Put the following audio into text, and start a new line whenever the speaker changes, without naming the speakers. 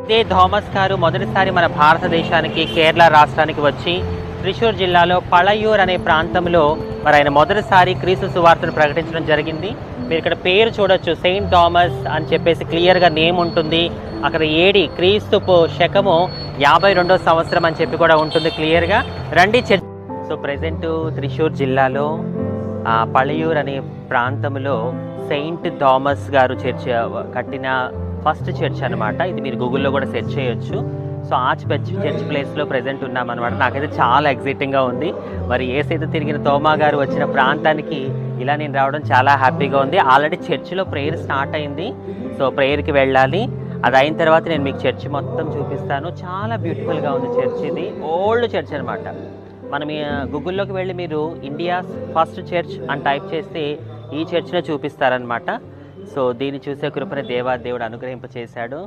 ఇదే థామస్ గారు మొదటిసారి మన భారతదేశానికి కేరళ రాష్ట్రానికి వచ్చి త్రిశూర్ జిల్లాలో పళయూర్ అనే ప్రాంతంలో మరి ఆయన మొదటిసారి క్రీస్తు సువార్తను ప్రకటించడం జరిగింది. మీరు ఇక్కడ పేరు చూడొచ్చు, సెయింట్ థామస్ అని చెప్పేసి క్లియర్గా నేమ్ ఉంటుంది. అక్కడ ఏడి క్రీస్తు శకము 52వ సంవత్సరం అని చెప్పి కూడా ఉంటుంది క్లియర్గా. రండి చర్చ్. సో ప్రజెంట్ త్రిశూర్ జిల్లాలో పళయూర్ అనే ప్రాంతంలో సెయింట్ థామస్ గారు చర్చ్ కట్టిన ఫస్ట్ చర్చ్ అనమాట. ఇది మీరు గూగుల్లో కూడా సెర్చ్ చేయొచ్చు. సో ఆ చర్చ్ ప్లేస్లో ప్రజెంట్ ఉన్నామన్నమాట. నాకైతే చాలా ఎగ్జైటింగ్గా ఉంది. మరి ఏసైతే తిరిగిన తోమా గారు వచ్చిన ప్రాంతానికి ఇలా నేను రావడం చాలా హ్యాపీగా ఉంది. ఆల్రెడీ చర్చిలో ప్రేయర్ స్టార్ట్ అయింది. సో ప్రేయర్కి వెళ్ళాలి. అది అయిన తర్వాత నేను మీకు చర్చ్ మొత్తం చూపిస్తాను. చాలా బ్యూటిఫుల్గా ఉంది చర్చ్. ఇది ఓల్డ్ చర్చ్ అనమాట. మనం గూగుల్లోకి వెళ్ళి మీరు ఇండియా ఫస్ట్ చర్చ్ అని టైప్ చేస్తే ఈ చర్చ్లో చూపిస్తారనమాట. సో దీన్ని చూసే కృపని దేవుడు అనుగ్రహింప చేశాడు.